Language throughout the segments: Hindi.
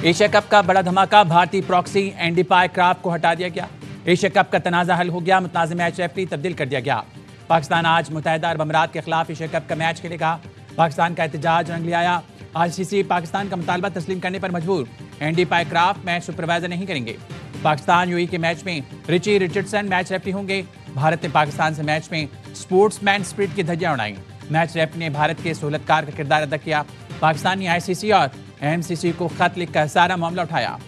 एशिया कप का बड़ा धमाका, भारतीय प्रॉक्सी एंडी पायक्राफ्ट को हटा दिया गया। एशिया कप का तनाज़ा हल हो गया, मुतनाज़ मैच रेफरी तब्दील कर दिया गया। पाकिस्तान आज मुत्तहिदा अरब अमीरात के खिलाफ एशिया कप का मैच खेलेगा। पाकिस्तान का एहतजाज रंग ले आया। आईसीसी पाकिस्तान का मुतालबा तस्लीम करने पर मजबूर। एंडी पायक्राफ्ट मैच सुपरवाइजर नहीं करेंगे। पाकिस्तान यूएई के मैच में रिची रिचर्डसन मैच रेफरी होंगे। भारत ने पाकिस्तान से मैच में स्पोर्ट्समैन स्पिरिट की धज्जियां उड़ाई। मैच रेफरी ने भारत के सहूलतकार का किरदार अदा किया। पाकिस्तान ने आईसीसी और एमसीसी को खत लिखकर सारा मामला उठाया।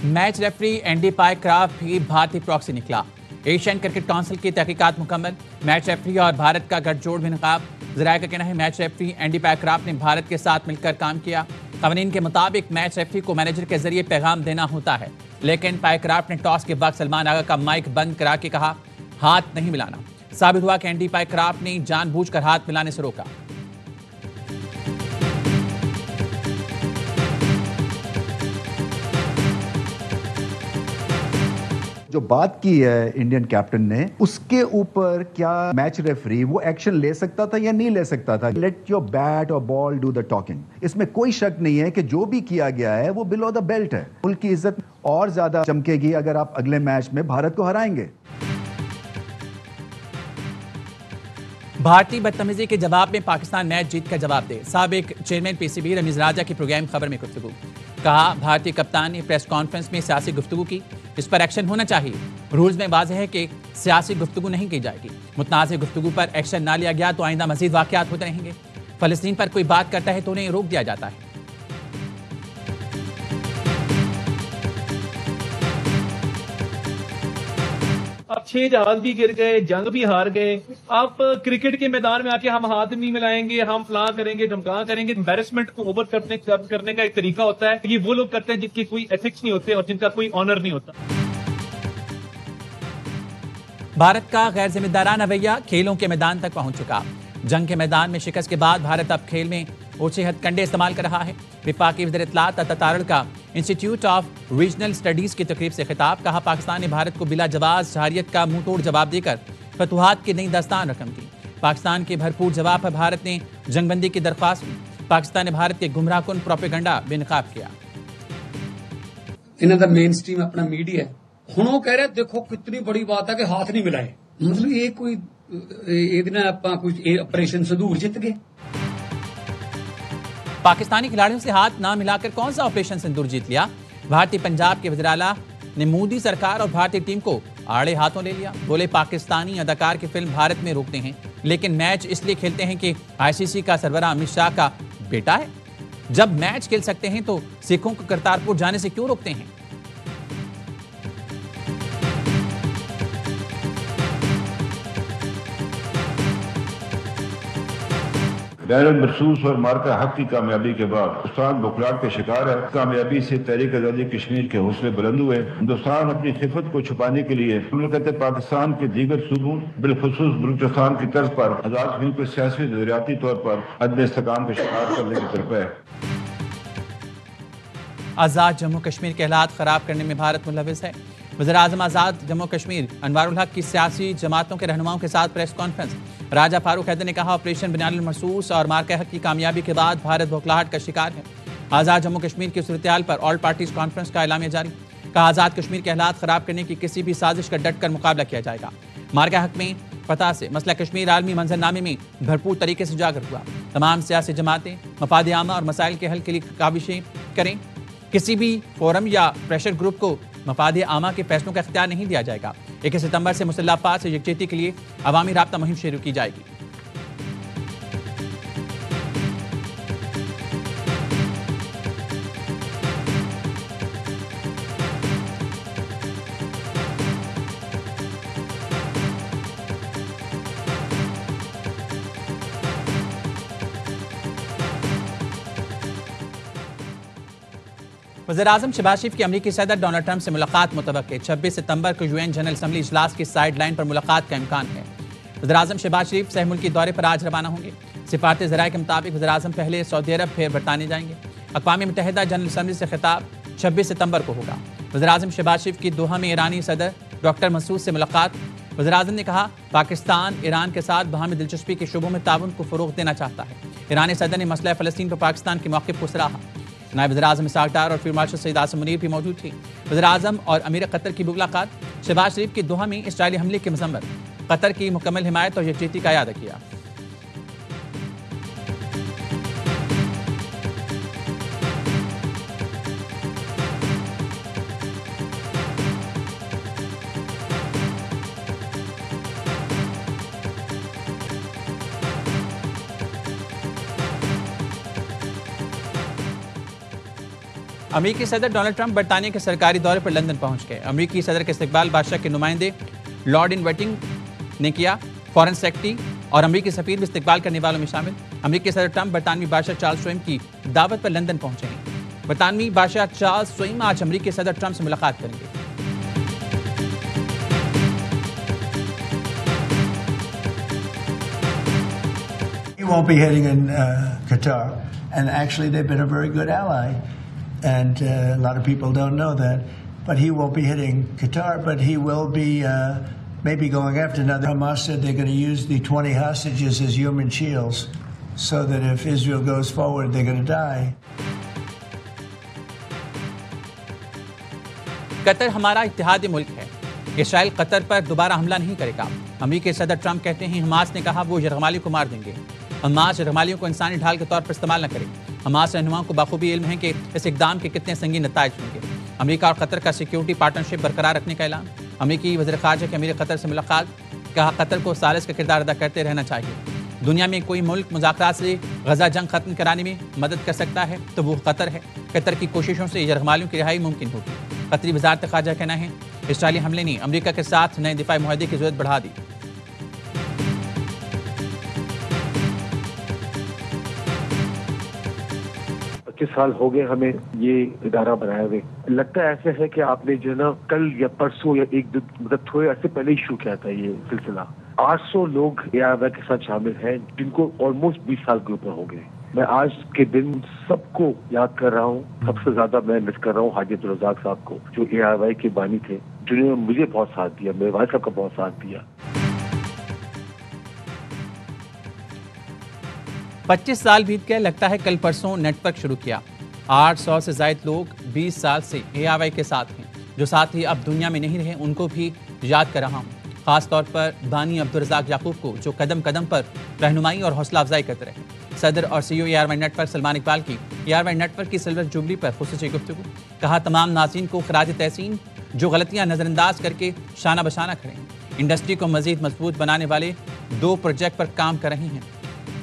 मैच रेफरी एंडी पायक्राफ्ट भी भारतीय प्रॉक्सी निकला। एशियन क्रिकेट काउंसिल की तहकीकात मुकम्मल। मैच रेफरी और भारत का गठजोड़ भी नकाब। ज़राए का कहना है मैच रेफरी एंडी पायक्राफ्ट ने भारत के साथ मिलकर काम किया। कानून के मुताबिक मैच रेफरी को मैनेजर के जरिए पैगाम देना होता है, लेकिन पायक्राफ्ट ने टॉस के वक्त सलमान आगा का माइक बंद करा के कहा हाथ नहीं मिलाना। साबित हुआ कि एंडी पायक्राफ्ट ने जानबूझकर हाथ मिलाने से रोका। जो बात की है इंडियन कैप्टन ने, उसके ऊपर क्या मैच रेफरी वो एक्शन ले सकता था या नहीं ले सकता था? लेट योर बैट और बॉल डू द टॉकिंग। इसमें कोई शक नहीं है कि जो भी किया गया है वो बिलो द बेल्ट है। मुल्क की इज्जत और ज्यादा चमकेगी अगर आप अगले मैच में भारत को हराएंगे। भारतीय बदतमीजी के जवाब में पाकिस्तान मैच जीत कर जवाब दे। साबिक चेयरमैन पीसीबी रमीज राजा की प्रोग्राम खबर में गुफ्तगू। कहा भारतीय कप्तान ने प्रेस कॉन्फ्रेंस में सियासी गुफ्तगू की, इस पर एक्शन होना चाहिए। रूल्स में वाज़ेह है कि सियासी गुफ्तगू नहीं की जाएगी। मुतनाज़ गुफ्तगू पर एक्शन ना लिया गया तो आइंदा मजीद वाक़यात होते रहेंगे। फलस्तीन पर कोई बात करता है तो उन्हें रोक दिया जाता है। अब 6 जहाज भी गिर गए, जंग भी हार गए। आप क्रिकेट के मैदान में आके हम हाथ नहीं मिलाएंगे, हम फलां करेंगे, धमका करेंगे। एम्बैरेसमेंट को ओवर करने का एक तरीका होता है। ये वो लोग करते हैं जिनके कोई एथिक्स नहीं होते और जिनका कोई ऑनर नहीं होता। भारत का गैर जिम्मेदाराना रवैया खेलों के मैदान तक पहुंच चुका। जंग के मैदान में शिकस्त के बाद भारत अब खेल में ओछे हथकंडे इस्तेमाल कर रहा है। विफाकी वज़ीर इत्तलात तारड़ का इंस्टीट्यूट ऑफ रीजनल स्टडीज की तकरीब से खिताब। कहा पाकिस्तान ने भारत को बिला जवाब जहारियत का मुंह तोड़ जवाब देकर फतुहात की नई दास्तान रकम की। पाकिस्तान के भरपूर जवाब पर भारत ने जंगबंदी की दरख्वास्त की। पाकिस्तान ने भारत के गुमराहकुन प्रोपेगेंडा बेनकाब किया। इन्हों का मेन स्ट्रीम अपना मीडिया है। हुण वो कह रहे देखो कितनी बड़ी बात है कि हाथ नहीं मिलाए। मतलब ये कोई ऑपरेशन संदूर जीत गए। पाकिस्तानी खिलाड़ियों से हाथ ना मिलाकर कौन सा ऑपरेशन सिंदूर जीत लिया? भारतीय पंजाब के वज़ीर आला ने मोदी सरकार और भारतीय टीम को आड़े हाथों ले लिया। बोले पाकिस्तानी अदाकार की फिल्म भारत में रोकते हैं, लेकिन मैच इसलिए खेलते हैं कि आईसीसी का सरबराह अमित शाह का बेटा है। जब मैच खेल सकते हैं तो सिखों को करतारपुर जाने से क्यों रोकते हैं? बैरन महसूस और मार्का हक की कामयाबी के बाद हिंदुस्तान बुखलाहट के शिकार है। कामयाबी से तहरीक आज़ादी कश्मीर के हौसले बुलंद हुए। हिंदुस्तान अपनी खिफत को छुपाने के लिए मुमलकत पाकिस्तान के दीगर सूबों बिलखुसूस बलूचिस्तान की तर्ज पर आज़ाद हिंद को सियासी ज़रियाती तौर पर अदम इस्तेकाम का शिकार करने की तरफ है। आज़ाद जम्मू कश्मीर के हालात खराब करने में भारत मुलविस है। वज़ीर-ए-आज़म आज़ाद जम्मू कश्मीर अनवारुल हक की सियासी जमातों के रहनुमाओं के साथ प्रेस कॉन्फ्रेंस। राजा फारूक हैदर ने कहा ऑपरेशन बुनियादुल महसूस और मार्का हक की कामयाबी के बाद भारत बौखलाहट का शिकार है। आज़ाद जम्मू कश्मीर की सूरत-ए-हाल पर ऑल पार्टीज कॉन्फ्रेंस का एलामिया जारी। कहा आज़ाद कश्मीर के हालात खराब करने की किसी भी साजिश का डट कर मुकाबला किया जाएगा। मार्का हक में फतह से मसला कश्मीर आलमी मंजरनामे में भरपूर तरीके से उजागर हुआ। तमाम सियासी जमातें मफाद आमा और मसाइल के हल के लिए काविशें करें। किसी भी फोरम या प्रेशर ग्रुप को मफाद आमा के फैसलों का इख्तियार नहीं दिया जाएगा। 21 सितंबर से मुसल्लह अफवाज से यकजहती के लिए अवामी राब्ता मुहिम शुरू की जाएगी। वज़ीर-ए-आज़म शहबाज शरीफ की अमरीकी सदर डोनाल्ड ट्रंप से मुलाकात मुतवक्के। 26 सितंबर को यूएन जनरल असम्बली इजलास की साइड लाइन पर मुलाकात का इम्कान है। वज़ीर-ए-आज़म शहबाज शरीफ सह मुल्की दौरे पर आज रवाना होंगे। सिफारती ज़राए के मुताबिक वज़ीर-ए-आज़म पहले सऊदी अरब फिर बरतानिया जाएंगे। अक़वाम मुत्तहिदा जनरल असम्बली से खिताब 26 सितंबर को होगा। वज़ीर-ए-आज़म शहबाज शरीफ की दोहा में ईरानी सदर डॉक्टर मसूद से मुलाकात। वज़ीर-ए-आज़म ने कहा, पाकिस्तान ईरान के साथ बाहमी दिलचस्पी के शोबों में ताउन को फ़रोग़ देना चाहता है। ईरानी सदर ने मसला फ़लस्तीन पर पाकिस्तान के मौक़िफ़ को सराहा। नायब वज़ीर-ए-आज़म इसहाक़ डार और फील्ड मार्शल सईद आसिम मुनीर भी मौजूद थे। वज़ीर-ए-आज़म और अमीर कतर की मुलाकात। शहबाज शरीफ के दोहा में इसराइली हमले की मज़म्मत, कतर की मुकम्मल हिमायत और यकजहती का याद किया। अमेरिकी सदर डोनाल्ड ट्रंप बरतानिया के सरकारी दौरे पर लंदन पहुंच गए। अमेरिकी सदर के इस्तकबाल बादशाह के नुमाइंदे लॉर्ड इन वेटिंग ने किया। फॉरेन सेक्रेटरी और अमेरिकी सफीर भी इस्तकबाल करने वालों में शामिल। अमेरिकी सदर ट्रंप बरतानवी बादशाह चार्ल्स स्वयं की दावत पर लंदन पहुंचे हैं। बरतानवी बादशाह चार्ल्स स्वयं आज अमेरिकी सदर ट्रंप से मुलाकात करेंगे। He won't be hitting in Qatar, and actually they've been a very good ally, and a lot of people don't know that. But he won't be hitting Qatar, but he will be maybe going after another. Hamas said they're going to use the 20 hostages as human shields, so that if Israel goes forward, they're going to die. Qatar हमारा इत्तेहादी मुल्क है। इसराइल कतर पर दोबारा हमला नहीं करेगा। अमेरिकी सदर ट्रंप कहते हैं, हमास ने कहा वो यरगमालियों को मार देंगे। हमास यरगमालियों को इंसानी ढाल के तौर पर इस्तेमाल न करे। हमास रहनुमाओं को बखूबी इल्म है कि इस इकदाम के कितने संगीन नताइज होंगे। अमेरिका और कतर का सिक्योरिटी पार्टनरशिप बरकरार रखने का ऐलान। अमेरिकी वज़ीर ख़ारजा की अमीर कतर से मुलाकात। कहा, कतर को सालिस का किरदार अदा करते रहना चाहिए। दुनिया में कोई मुल्क मुज़ाकरात से गजा जंग खत्म कराने में मदद कर सकता है तो वो कतर है। कतर की कोशिशों से यरगमालियों की रिहाई मुमकिन होगी। कतरी वज़ारत ख़ारजा कहना है, इसराइली हमले ने अमेरिका के साथ नए दिफाई मुआहदे की ज़रूरत बढ़ा दी। 25 साल हो गए हमें ये इदारा बनाए हुए। लगता है ऐसे है कि आपने जो है ना कल या परसों या एक दिन मतलब थोड़े अर्से पहले ही शुरू किया था ये सिलसिला। 800 लोग AIY के साथ शामिल हैं जिनको ऑलमोस्ट 20 साल के ऊपर हो गए। मैं आज के दिन सबको याद कर रहा हूँ। सबसे ज्यादा मैं मिस कर रहा हूँ हाजी अब्दुल रज़ाक साहब को, जो AIY के बानी थे, जिन्होंने मुझे बहुत साथ दिया, मेरे भाई साहब का बहुत साथ दिया। 25 साल बीत गए। लगता है कल परसों नेटवर्क शुरू किया। 800 से ज़ायद लोग 20 साल से AIY के साथ हैं। जो साथी अब दुनिया में नहीं रहे उनको भी याद कर रहा हूँ, खास तौर पर बानी अब्दुल रज़ाक याकूब को, जो कदम कदम पर रहनुमाई और हौसला अफजाई करते रहे। सदर और CEO AIY network Salman Iqbal की AIY नेटवर्क की सिल्वर जुबली पर खुसूसी गुफ्तगू। कहा, तमाम नाज़रीन को खराज तहसीन जो गलतियां नज़रअंदाज करके शाना बशाना खड़े हैं। इंडस्ट्री को मजीद मजबूत बनाने वाले 2 प्रोजेक्ट पर काम कर रही हैं।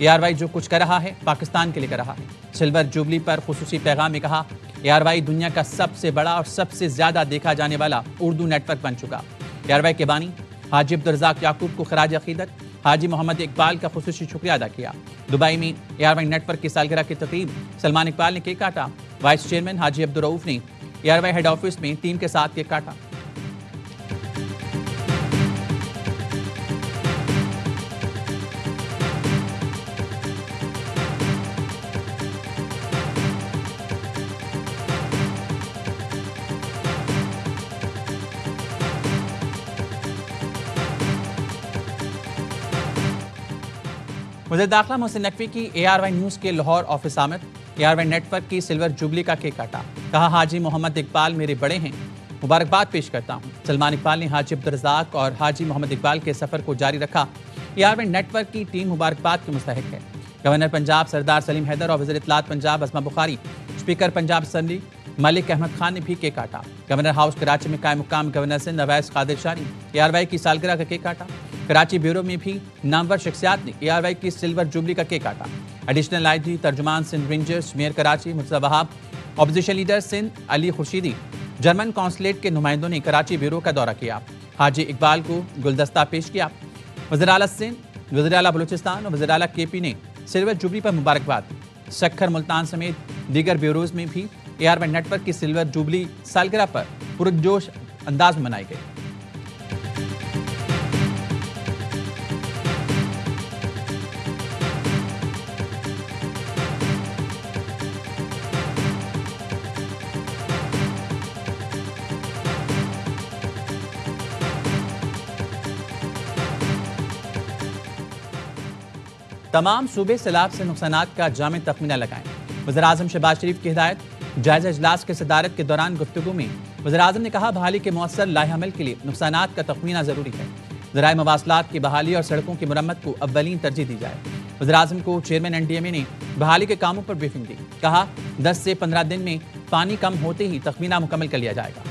AIY जो कुछ कर रहा है पाकिस्तान के लिए कर रहा है। सिल्वर जुबली पर खुसूसी पैगाम में कहा, AIY दुनिया का सबसे बड़ा और सबसे ज्यादा देखा जाने वाला उर्दू नेटवर्क बन चुका। AIY के बानी हाजी अब्दुल रज़ाक याकूब को खराज अकीदत हाजी मोहम्मद इकबाल का खुसूसी शुक्रिया अदा किया। दुबई में AIY नेटवर्क की सालगिरह की तकरीब सलमान इकबाल ने केक काटा। वाइस चेयरमैन हाजी अब्दुल रऊफ ने AIY हेड ऑफिस में टीम के साथ केक काटा। वज़ीर दाखिला मोहसिन नकवी की AIY न्यूज़ के लाहौर ऑफिस आमद। AIY नेटवर्क की सिल्वर जुबली का केक काटा। कहा, हाजी मोहम्मद इकबाल मेरे बड़े हैं, मुबारकबाद पेश करता हूँ। सलमान इकबाल ने हाजी अब्दुल रज़ाक और हाजी मोहम्मद इकबाल के सफ़र को जारी रखा। AIY नेटवर्क की टीम मुबारकबाद की मुस्तहिक है। गवर्नर पंजाब सरदार सलीम हैदर और वज़ीर इत्तलात पंजाब असमा बुखारी, स्पीकर पंजाब असम्बली मलिक अहमद खान ने भी केक काटा। गवर्नर हाउस कराची में कायम मुकाम गवर्नर सिंध अवैस कादिर शाह ने AIY की सालगिरह का केक काटा। कराची ब्यूरो में भी नामवर शख्सियात ने AIY की सिल्वर जुबली का केक काटा। एडिशनल IG तर्जुमान Sindh Rangers mayor Karachi Murtaza Wahab, opposition leader Sindh Ali Khurshidi, German consulate के नुमाइंदों ने कराची ब्यूरो का दौरा किया। हाजी इकबाल को गुलदस्ता पेश किया। वज़ीर आला सिंध, वज़ीर आला बलूचिस्तान और वज़ीर आला KP ने सिल्वर जुबली पर मुबारकबाद दी। सक्खर, मुल्तान समेत दीगर ब्यूरोज में भी AIY नेटवर्क की सिल्वर जुबली सालगिरह पर पुरजोश अंदाज में मनाई गई। तमाम सूबे सैलाब से नुकसानात का जामे तखमीना लगाएं। वज़ीर-ए-आज़म शहबाज शरीफ की हिदायत। जायजा इजलास के सदारत के दौरान गुफ्तगू में वज़ीर-ए-आज़म ने कहा, बहाली के मौसर लाहे-अमल के लिए नुकसानात का तखमीना जरूरी है। ज़राए मवासलात की बहाली और सड़कों की मुरम्मत को अव्वलीन तरजीह दी जाए। वज़ीर-ए-आज़म को चेयरमैन NDMA ने बहाली के कामों पर ब्रीफिंग दी। कहा, 10 से 15 दिन में पानी कम होते ही तखमीना मुकम्मल कर लिया जाएगा।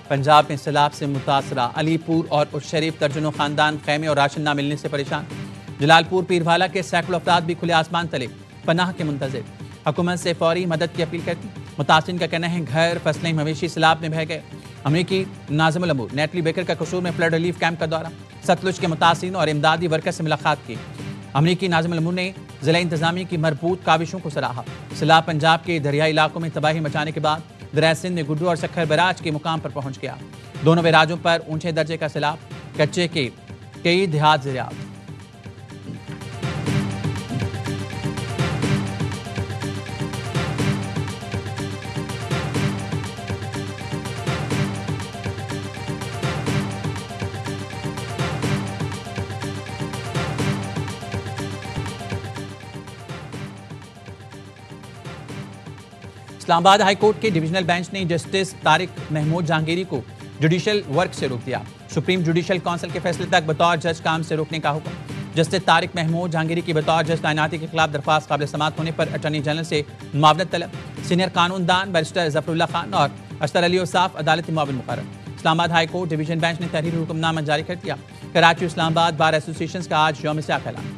पंजाब में सैलाब से मुतासरा अलीपुर और उशरीफ दर्जनों खानदान खैमे और राशन न मिलने से परेशान। जलालपुर पीरवाला के सैकड़ों अफराद भी खुले आसमान तले पनाह के मुंतज़िर। हुकूमत से फौरी मदद की अपील करती। मुतासिरीन का कहना है, घर, फसलें, मवेशी सैलाब में बह गए। अमरीकी नाज़िमुल अमूर नेटली बेकर का कसूर में फ्लड रिलीफ कैंप का दौरा। सतलुज के मुतासिरीन और इमदादी वर्कर से मुलाकात की। अमरीकी नाज़िमुल अमूर ने जिला इंतजामिया की मरबूत काविशों को सराहा। सैलाब पंजाब के दरियाई इलाकों में तबाही मचाने के बाद दरिया सिंध में गुड्डू और सखर बराज के मुकाम पर पहुंच गया। दोनों बैराजों पर ऊंचे दर्जे का सैलाब। कच्चे के कई देहात ज़रियात। इस्लामाबाद हाई कोर्ट के डिविजनल बेंच ने जस्टिस तारिक महमूद जहांगीरी को जुडिशल वर्क से रोक दिया। सुप्रीम जुडिशल काउंसिल के फैसले तक बतौर जज काम से रोकने का हुक्म। जस्टिस तारिक महमूद जहांगीरी की बतौर जज तैनाती के खिलाफ दरख्वास्त काबिल समाअत होने पर अटॉर्नी जनरल से मुआवनत तलब। सीनियर कानूनदान बैरिस्टर जफरुल्लाह खान और अशतर अली औसाफ अदालती मुआविन मुकर्रर। Islamabad high court division bench ने तहरीरी हुक्मनामा जारी कर दिया। कराची इस्लामाबाद बार एसोसिएशन का आज यौम-ए-सियाह का ऐलान।